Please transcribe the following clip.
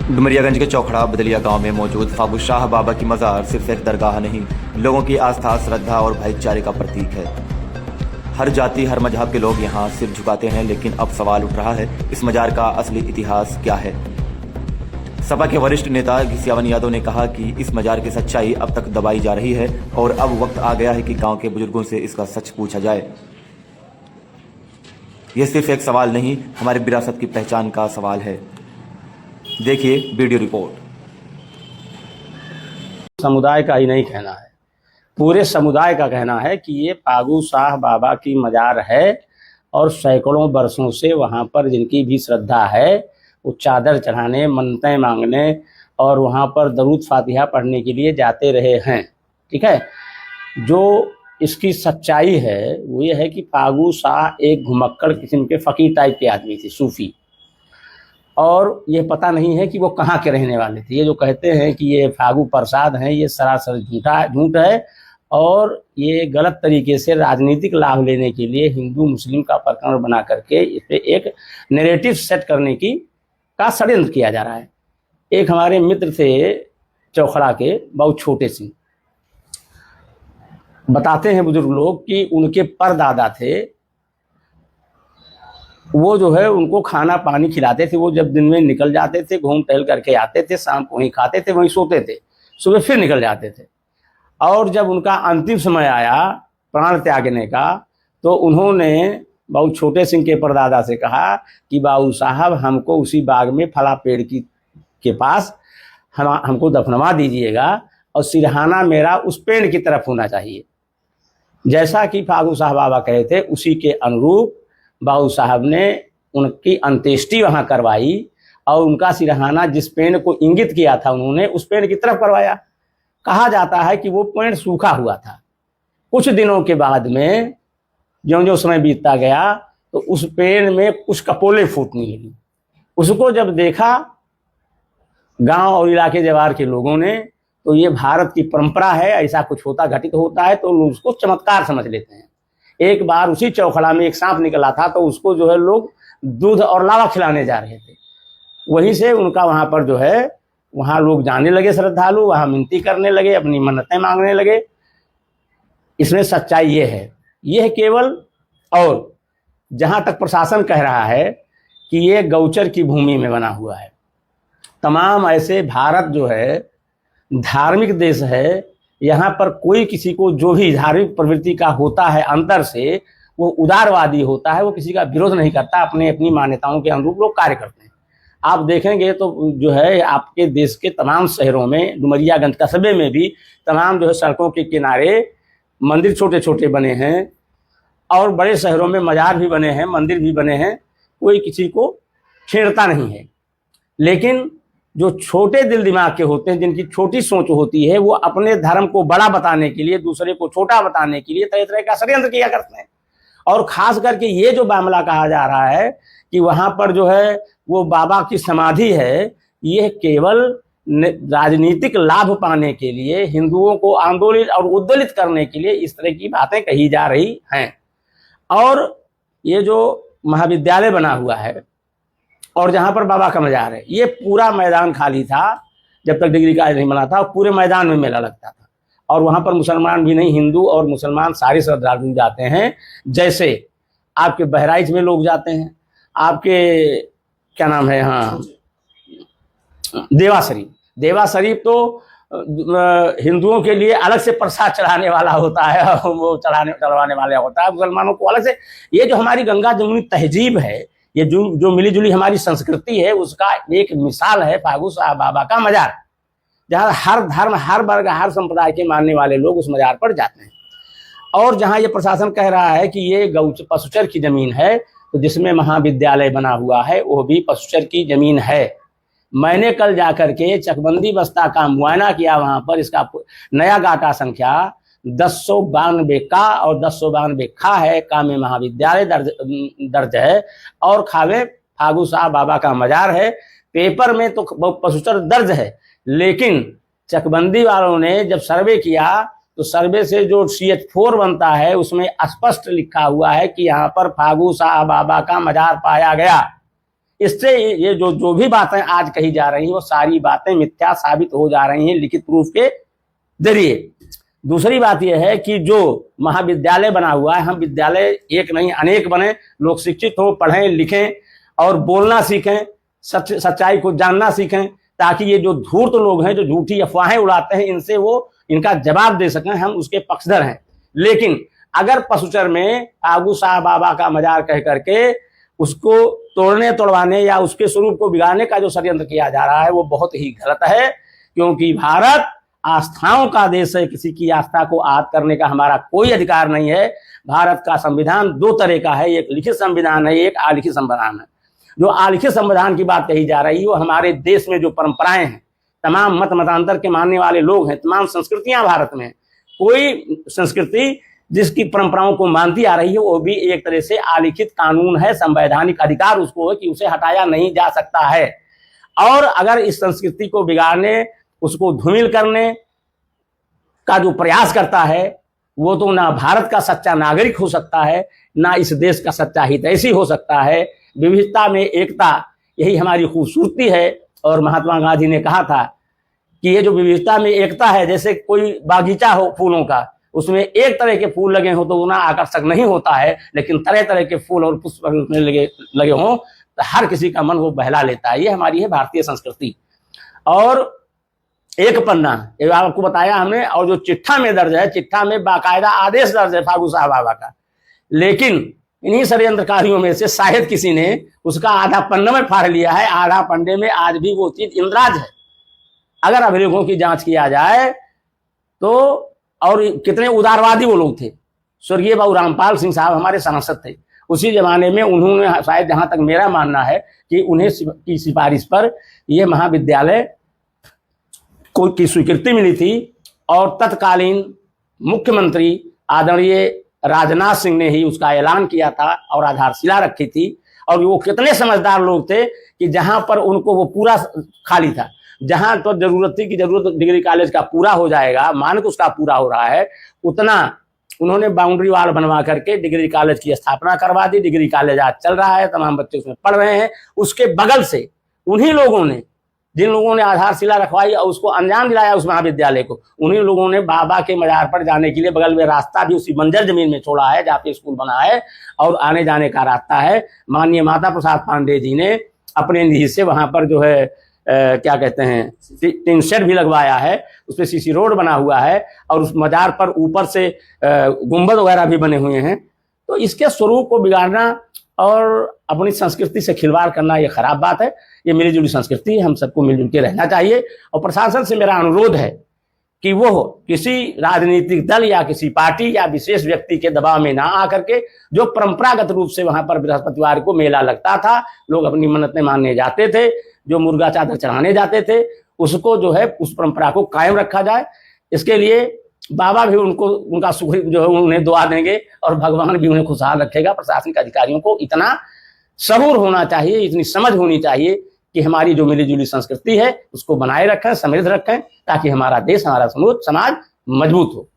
डुमरियागंज के चौखड़ा बदलिया गांव में मौजूद फागू शाह बाबा की मज़ार सिर्फ एक दरगाह नहीं, लोगों की आस्था, श्रद्धा और भाईचारे का प्रतीक है। हर जाति, हर मजहब के लोग यहाँ सिर झुकाते हैं, लेकिन अब सवाल उठ रहा है, इस मज़ार का असली इतिहास क्या है। सपा के वरिष्ठ नेता घिसियावन यादव ने कहा कि इस मज़ार की सच्चाई अब तक दबाई जा रही है और अब वक्त आ गया है कि गाँव के बुजुर्गों से इसका सच पूछा जाए। यह सिर्फ एक सवाल नहीं, हमारी विरासत की पहचान का सवाल है। देखिए वीडियो रिपोर्ट। समुदाय का ही नहीं कहना है, पूरे समुदाय का कहना है कि ये फागू शाह बाबा की मज़ार है और सैकड़ों वर्षों से वहाँ पर जिनकी भी श्रद्धा है वो चादर चढ़ाने, मन्नतें मांगने और वहाँ पर दरूद फातिहा पढ़ने के लिए जाते रहे हैं। ठीक है, जो इसकी सच्चाई है वो ये है कि फागू शाह एक घुमक्कड़ किस्म के फ़कीर टाइप के आदमी थे, सूफ़ी, और ये पता नहीं है कि वो कहाँ के रहने वाले थे। ये जो कहते हैं कि ये फागू प्रसाद हैं, ये सरासर झूठ है और ये गलत तरीके से राजनीतिक लाभ लेने के लिए हिंदू मुस्लिम का प्रकरण बना करके इस पर एक नैरेटिव सेट करने का षड्यंत्र किया जा रहा है। एक हमारे मित्र थे चौखड़ा के, बहुत छोटे सिंह, बताते हैं बुजुर्ग लोग कि उनके परदादा थे, वो जो है उनको खाना पानी खिलाते थे। वो जब दिन में निकल जाते थे, घूम टहल करके आते थे, शाम को वहीं खाते थे, वहीं सोते थे, सुबह फिर निकल जाते थे। और जब उनका अंतिम समय आया प्राण त्यागने का, तो उन्होंने बहुत छोटे सिंह के परदादा से कहा कि बाबू साहब, हमको उसी बाग में फला पेड़ के पास हमको दफनवा दीजिएगा और सिरहाना मेरा उस पेड़ की तरफ होना चाहिए। जैसा कि फागू शाह बाबा कहे थे, उसी के अनुरूप बाबू साहब ने उनकी अंत्येष्टि वहाँ करवाई और उनका सिरहाना जिस पेड़ को इंगित किया था उन्होंने उस पेड़ की तरफ करवाया। कहा जाता है कि वो पेड़ सूखा हुआ था। कुछ दिनों के बाद में ज्यों-ज्यों समय बीतता गया तो उस पेड़ में कुछ कपोले फूटने लगी। उसको जब देखा गांव और इलाके जवार के लोगों ने, तो ये भारत की परंपरा है, ऐसा कुछ होता घटित होता है तो लोग उसको चमत्कार समझ लेते हैं। एक बार उसी चौखड़ा में एक सांप निकला था, तो उसको जो है लोग दूध और लावा खिलाने जा रहे थे। वहीं से उनका वहाँ पर जो है, वहाँ लोग जाने लगे, श्रद्धालु वहाँ मिनती करने लगे, अपनी मन्नतें मांगने लगे। इसमें सच्चाई ये है, ये है केवल। और जहाँ तक प्रशासन कह रहा है कि ये गौचर की भूमि में बना हुआ है, तमाम ऐसे भारत जो है धार्मिक देश है, यहाँ पर कोई किसी को जो भी धार्मिक प्रवृत्ति का होता है अंतर से, वो उदारवादी होता है, वो किसी का विरोध नहीं करता, अपने अपनी मान्यताओं के अनुरूप लोग कार्य करते हैं। आप देखेंगे तो जो है आपके देश के तमाम शहरों में, डुमरियागंज कस्बे में भी तमाम जो है सड़कों के किनारे मंदिर छोटे छोटे बने हैं और बड़े शहरों में मजार भी बने हैं, मंदिर भी बने हैं, कोई किसी को छेड़ता नहीं है। लेकिन जो छोटे दिल दिमाग के होते हैं, जिनकी छोटी सोच होती है, वो अपने धर्म को बड़ा बताने के लिए, दूसरे को छोटा बताने के लिए तरह तरह का षड्यंत्र किया करते हैं। और खास करके ये जो मामला कहा जा रहा है कि वहाँ पर जो है वो बाबा की समाधि है, ये केवल राजनीतिक लाभ पाने के लिए, हिंदुओं को आंदोलित और उद्दोलित करने के लिए इस तरह की बातें कही जा रही हैं। और ये जो महाविद्यालय बना हुआ है और जहाँ पर बाबा का मज़ार है, ये पूरा मैदान खाली था जब तक डिग्री कॉलेज नहीं बना था, और पूरे मैदान में मेला लगता था। और वहाँ पर मुसलमान भी नहीं, हिंदू और मुसलमान सारे श्रद्धालु जाते हैं। जैसे आपके बहराइच में लोग जाते हैं, आपके क्या नाम है, हाँ, देवा शरीफ तो हिंदुओं के लिए अलग से प्रसाद चढ़ाने वाला होता है, वो चढ़वाने वाला होता है, मुसलमानों को अलग से। ये जो हमारी गंगा जमुनी तहजीब है, ये जो मिली जुली हमारी संस्कृति है, उसका एक मिसाल है फागू शाह बाबा का मज़ार, जहाँ हर धर्म, हर वर्ग, हर संप्रदाय के मानने वाले लोग उस मज़ार पर जाते हैं। और जहाँ ये प्रशासन कह रहा है कि ये पशुचर की जमीन है, तो जिसमें महाविद्यालय बना हुआ है वो भी पशुचर की जमीन है। मैंने कल जाकर के चकबंदी बस्ता का मुआयना किया, वहाँ पर इसका नया गाटा संख्या 1092 का और 1092 खा है, का में महाविद्यालय दर्ज है और खावे फागू शाह बाबा का मज़ार है। पेपर में तो पशुचर दर्ज है, लेकिन चकबंदी वालों ने जब सर्वे किया तो सर्वे से जो CH4 बनता है उसमें स्पष्ट लिखा हुआ है कि यहाँ पर फागू शाह बाबा का मज़ार पाया गया। इससे ये जो भी बातें आज कही जा रही हैं वो सारी बातें मिथ्या साबित हो जा रही हैं लिखित प्रूफ के जरिए। दूसरी बात यह है कि जो महाविद्यालय बना हुआ है, हम विद्यालय एक नहीं अनेक बने, लोग शिक्षित हो, पढ़ें लिखें और बोलना सीखें, सच्चाई को जानना सीखें, ताकि ये जो धूर्त लोग हैं जो झूठी अफवाहें उड़ाते हैं इनसे वो इनका जवाब दे सकें। हम उसके पक्षधर हैं। लेकिन अगर पसुचर में फागू शाह बाबा का मजार कह करके उसको तोड़ने तोड़वाने या उसके स्वरूप को बिगाड़ने का जो षड्यंत्र किया जा रहा है वो बहुत ही गलत है, क्योंकि भारत आस्थाओं का देश है। किसी की आस्था को आहत करने का हमारा कोई अधिकार नहीं है। भारत का संविधान दो तरह का है, एक लिखित संविधान है, एक अलिखित संविधान है। जो अलिखित संविधान की बात कही जा रही है वो हमारे देश में जो परंपराएं हैं, तमाम मत मतांतर के मानने वाले लोग हैं, तमाम संस्कृतियां भारत में, कोई संस्कृति जिसकी परंपराओं को मानती आ रही है वो भी एक तरह से अलिखित कानून है, संवैधानिक अधिकार उसको है कि उसे हटाया नहीं जा सकता है। और अगर इस संस्कृति को बिगाड़ने, उसको धूमिल करने का जो प्रयास करता है वो तो ना भारत का सच्चा नागरिक हो सकता है, ना इस देश का सच्चा हितैषी हो सकता है। विविधता में एकता, यही हमारी खूबसूरती है। और महात्मा गांधी ने कहा था कि ये जो विविधता में एकता है, जैसे कोई बागीचा हो फूलों का, उसमें एक तरह के फूल लगे हो तो उतना आकर्षक नहीं होता है, लेकिन तरह तरह के फूल और पुष्प में लगे हों तो हर किसी का मन वो बहला लेता है। ये हमारी है भारतीय संस्कृति। और एक पन्ना ये आपको बताया हमने, और जो चिट्ठा में दर्ज है, चिट्ठा में बाकायदा आदेश दर्ज है फागू शाह बाबा का, लेकिन इन्हीं षड्यंत्रकारियों में से शायद किसी ने उसका आधा पन्ना में फाड़ लिया है। आधा पन्ने में आज भी वो चीज इंद्राज है। अगर अभिलेखों की जांच किया जाए तो, और कितने उदारवादी वो लोग थे। स्वर्गीय बाबू रामपाल सिंह साहब हमारे सांसद थे उसी जमाने में, उन्होंने शायद, जहां तक मेरा मानना है कि उन्हें की सिफारिश पर यह महाविद्यालय को की स्वीकृति मिली थी। और तत्कालीन मुख्यमंत्री आदरणीय राजनाथ सिंह ने ही उसका ऐलान किया था और आधारशिला रखी थी। और वो कितने समझदार लोग थे कि जहां पर उनको वो पूरा खाली था, जहां तो जरूरत थी कि जरूरत डिग्री कॉलेज का पूरा हो जाएगा, मानक उसका पूरा हो रहा है, उतना उन्होंने बाउंड्री वाल बनवा करके डिग्री कॉलेज की स्थापना करवा दी। डिग्री कॉलेज आज चल रहा है, तमाम बच्चे उसमें पढ़ रहे हैं। उसके बगल से उन्हीं लोगों ने, जिन लोगों ने आधारशिला रखवाई और उसको अंजाम दिलाया उस महाविद्यालय को, उन्हीं लोगों ने बाबा के मजार पर जाने के लिए बगल में रास्ता भी उसी बंजर जमीन में छोड़ा है जहाँ पे स्कूल बना है और आने जाने का रास्ता है। माननीय माता प्रसाद पांडे जी ने अपने निधि से वहां पर जो है क्या कहते हैं टिन शेड भी लगवाया है, उस पर सीसी रोड बना हुआ है और उस मजार पर ऊपर से गुंबद वगैरह भी बने हुए हैं। तो इसके स्वरूप को बिगाड़ना और अपनी संस्कृति से खिलवाड़ करना ये खराब बात है। ये मिलीजुली संस्कृति है, हम सबको मिलजुल के रहना चाहिए। और प्रशासन से मेरा अनुरोध है कि वो किसी राजनीतिक दल या किसी पार्टी या विशेष व्यक्ति के दबाव में ना आकर के, जो परंपरागत रूप से वहां पर बृहस्पतिवार को मेला लगता था, लोग अपनी मन्नतें मानने जाते थे, जो मुर्गा चादर चढ़ाने जाते थे, उसको जो है उस परंपरा को कायम रखा जाए। इसके लिए बाबा भी उनको उनका सुख जो है उन्हें दुआ देंगे और भगवान भी उन्हें खुशहाल रखेगा। प्रशासनिक अधिकारियों को इतना सबूर होना चाहिए, इतनी समझ होनी चाहिए कि हमारी जो मिलीजुली संस्कृति है उसको बनाए रखें, समृद्ध रखें, ताकि हमारा देश, हमारा समाज मजबूत हो।